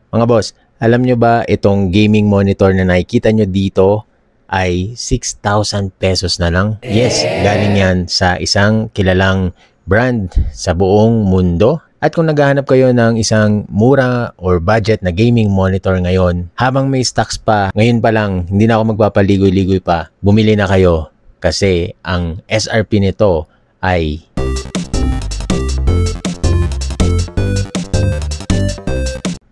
Mga boss, alam nyo ba itong gaming monitor na nakikita nyo dito ay 6,000 pesos na lang? Yes, galing yan sa isang kilalang brand sa buong mundo. At kung naghahanap kayo ng isang mura or budget na gaming monitor ngayon, habang may stocks pa, ngayon pa lang, hindi na ako magpapaligoy-ligoy pa, bumili na kayo kasi ang SRP nito ay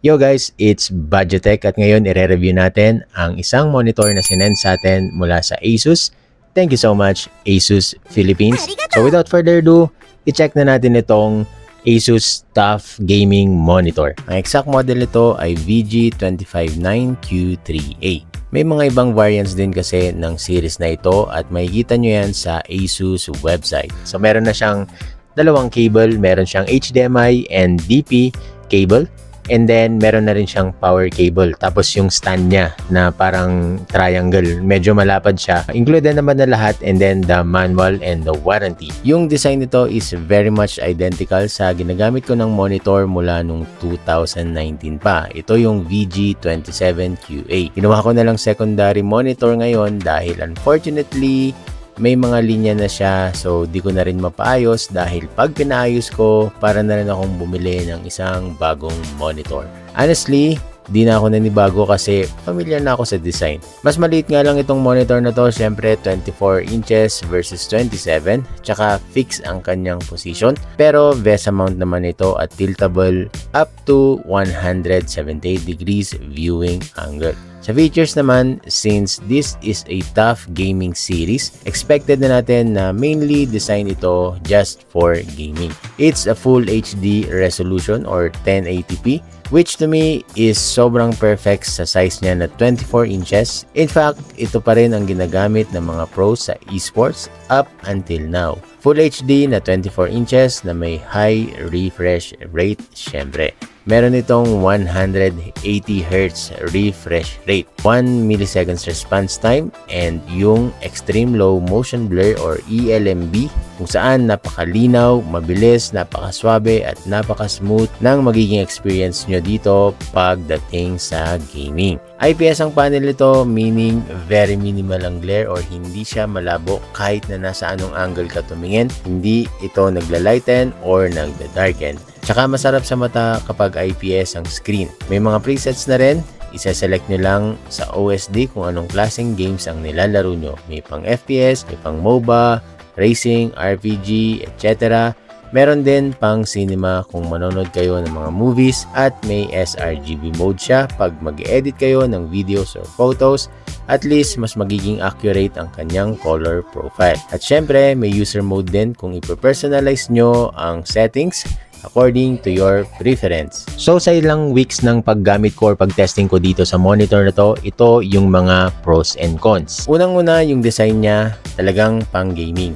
Yo guys, it's Budgetech at ngayon i-review natin ang isang monitor na sinend sa atin mula sa Asus. Thank you so much, Asus Philippines. So without further ado, i-check na natin itong Asus TUF Gaming Monitor. Ang exact model nito ay VG259Q3A. May mga ibang variants din kasi ng series na ito at makikita nyo yan sa Asus website. So meron na siyang dalawang cable, meron siyang HDMI and DP cable. And then, meron na rin siyang power cable. Tapos yung stand niya na parang triangle. Medyo malapad siya. Included naman na lahat and then the manual and the warranty. Yung design nito is very much identical sa ginagamit ko ng monitor mula nung 2019 pa. Ito yung VG27QA. Ginawa ko na lang secondary monitor ngayon dahil unfortunately, may mga linya na siya, so di ko na rin mapaayos dahil pag pinaayos ko, para na rin akong bumili ng isang bagong monitor. Honestly, di na ako nanibago kasi familiar na ako sa design. Mas maliit nga lang itong monitor na to, syempre 24 inches versus 27, tsaka fix ang kanyang position. Pero VESA mount naman ito at tiltable up to 178 degrees viewing angle. Sa features naman, since this is a TUF gaming series, expected na natin na mainly design ito just for gaming. It's a full HD resolution or 1080p, which to me is sobrang perfect sa size niya na 24 inches. In fact, ito pa rin ang ginagamit ng mga pros sa esports up until now. Full HD na 24 inches na may high refresh rate syempre. Meron itong 180Hz refresh rate, 1 milliseconds response time, and yung extreme low motion blur or ELMB kung saan napakalinaw, mabilis, napakaswabe at napakasmooth ng magiging experience nyo dito pagdating sa gaming. IPS ang panel nito, meaning very minimal ang glare or hindi siya malabo kahit na nasa anong angle ka tumingin, hindi ito nagla-lighten or nagda-darken. Tsaka masarap sa mata kapag IPS ang screen. May mga presets na rin. Isa-select nyo lang sa OSD kung anong klaseng games ang nilalaro nyo. May pang FPS, may pang MOBA, racing, RPG, etc. Meron din pang cinema kung manonood kayo ng mga movies at may sRGB mode siya pag mag-edit kayo ng videos or photos. At least mas magiging accurate ang kanyang color profile. At syempre may user mode din kung ipe-personalize nyo ang settings according to your preference. So sa ilang weeks ng paggamit ko or pag-testing ko dito sa monitor na to, ito yung mga pros and cons. Unang-una, yung design niya talagang pang-gaming.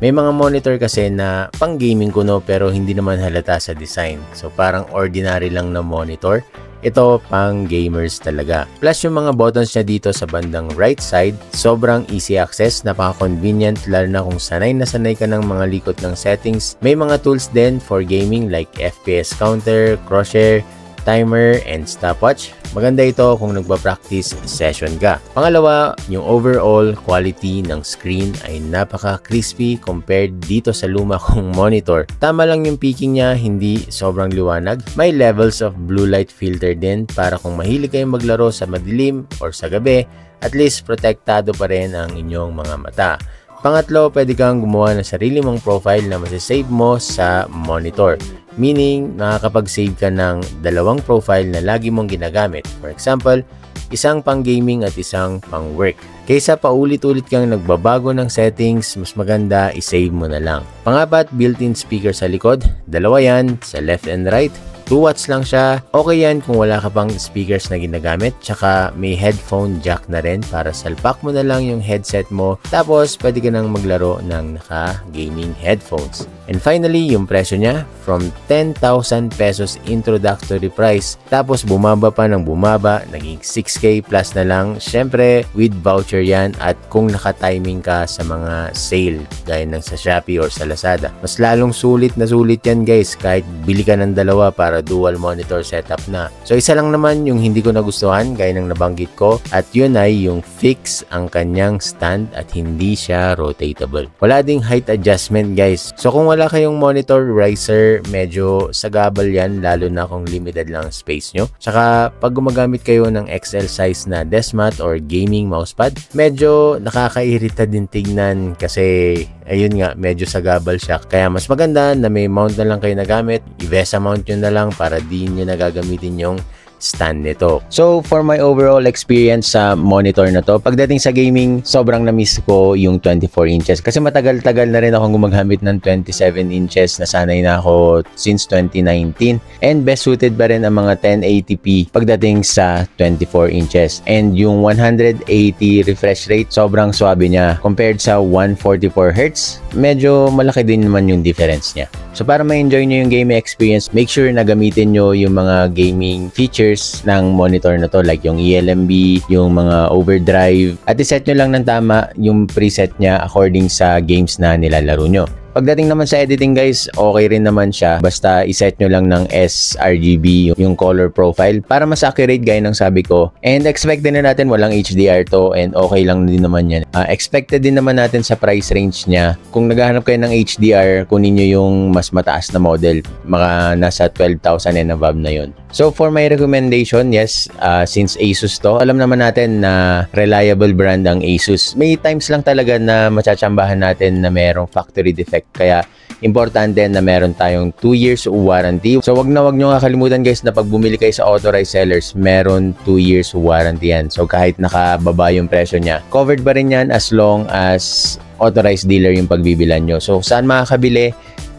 May mga monitor kasi na pang-gaming ko pero hindi naman halata sa design. So parang ordinary lang na monitor. Ito pang gamers talaga. Plus yung mga buttons niya dito sa bandang right side, sobrang easy access, napaka-convenient lalo na kung sanay na sanay ka ng mga likot ng settings. May mga tools din for gaming like FPS counter, crosshair, timer, and stopwatch. Maganda ito kung nagpa-practice session ka. Pangalawa, yung overall quality ng screen ay napaka-crispy compared dito sa luma kong monitor. Tama lang yung peaking niya, hindi sobrang liwanag. May levels of blue light filter din para kung mahilig kayong maglaro sa madilim or sa gabi, at least protektado pa rin ang inyong mga mata. Pangatlo, pwede kang gumawa ng sarili mong profile na masasave mo sa monitor. Meaning, nakakapag-save ka ng dalawang profile na lagi mong ginagamit. For example, isang pang-gaming at isang pang-work. Kaysa paulit-ulit kang nagbabago ng settings, mas maganda i-save mo na lang. Pangapat, built-in speaker sa likod. Dalawa yan, sa left and right. 2 watts lang siya. Okay yan kung wala ka pang speakers na ginagamit. Tsaka may headphone jack na rin para salpak mo na lang yung headset mo. Tapos pwede ka nang maglaro ng naka-gaming headphones. And finally, yung presyo niya from 10,000 pesos introductory price. Tapos bumaba pa ng bumaba, naging 6K plus na lang. Syempre, with voucher yan at kung naka-timing ka sa mga sale gaya ng sa Shopee or sa Lazada. Mas lalong sulit na sulit yan guys kahit bili ka ng dalawa para dual monitor setup na. So isa lang naman yung hindi ko nagustuhan gaya ng nabanggit ko, at yun ay yung fix ang kanyang stand at hindi siya rotatable. Wala ding height adjustment guys. So kung wala kayong monitor riser, medyo sagabal yan lalo na kung limited lang space nyo. Tsaka pag gumagamit kayo ng XL size na desk mat or gaming mousepad, medyo nakakairita din tignan kasi ayun nga, medyo sagabal siya. Kaya mas maganda na may mount na lang kayo na gamit, i-VESA mount nyo na lang para di nyo na gagamitin yung stand nito. So, for my overall experience sa monitor na to, pagdating sa gaming, sobrang na-miss ko yung 24 inches. Kasi matagal-tagal na rin akong gumagamit ng 27 inches. Nasanay na ako since 2019. And best suited pa rin ang mga 1080p pagdating sa 24 inches. And yung 180 refresh rate, sobrang swabe niya. Compared sa 144Hz, medyo malaki din naman yung difference niya. So, para ma-enjoy nyo yung gaming experience, make sure na gamitin nyo yung mga gaming features ng monitor na to, like yung ELMB, yung mga overdrive, at iset nyo lang ng tama yung preset niya according sa games na nilalaro nyo. Pagdating naman sa editing guys, okay rin naman siya. Basta iset nyo lang ng sRGB yung color profile para mas accurate gaya ng sabi ko. And expected na natin walang HDR to and okay lang din naman yan. Expected din naman natin sa price range niya. Kung naghahanap kayo ng HDR, kunin nyo yung mas mataas na model. Mga nasa 12,000 and above na yun. So for my recommendation, yes, since Asus to, alam naman natin na reliable brand ang Asus. May times lang talaga na matsatsambahan natin na merong factory defect. Kaya importante na meron tayong 2 years warranty. So wag nyo kakalimutan guys na pag bumili kayo sa authorized sellers, meron 2 years warranty yan. So kahit nakababa yung presyo niya, covered pa rin yan as long as authorized dealer yung pagbibilan nyo. So saan makakabili?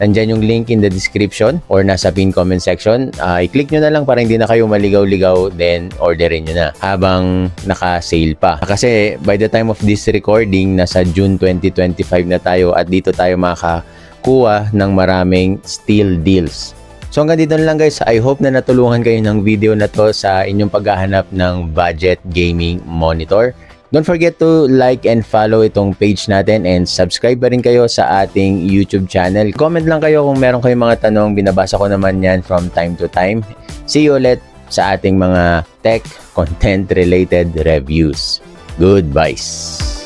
Nandyan yung link in the description or nasa pin comment section. I-click nyo na lang para hindi na kayo maligaw-ligaw, then orderin nyo na habang naka-sale pa. Kasi by the time of this recording, nasa June 2025 na tayo at dito tayo makakuha ng maraming steal deals. So hanggang dito na lang guys. I hope na natulungan kayo ng video na to sa inyong paghahanap ng budget gaming monitor. Don't forget to like and follow itong page natin and subscribe pa rin kayo sa ating YouTube channel. Comment lang kayo kung meron kayong mga tanong, binabasa ko naman yan from time to time. See you ulit sa ating mga tech content related reviews. Goodbyes!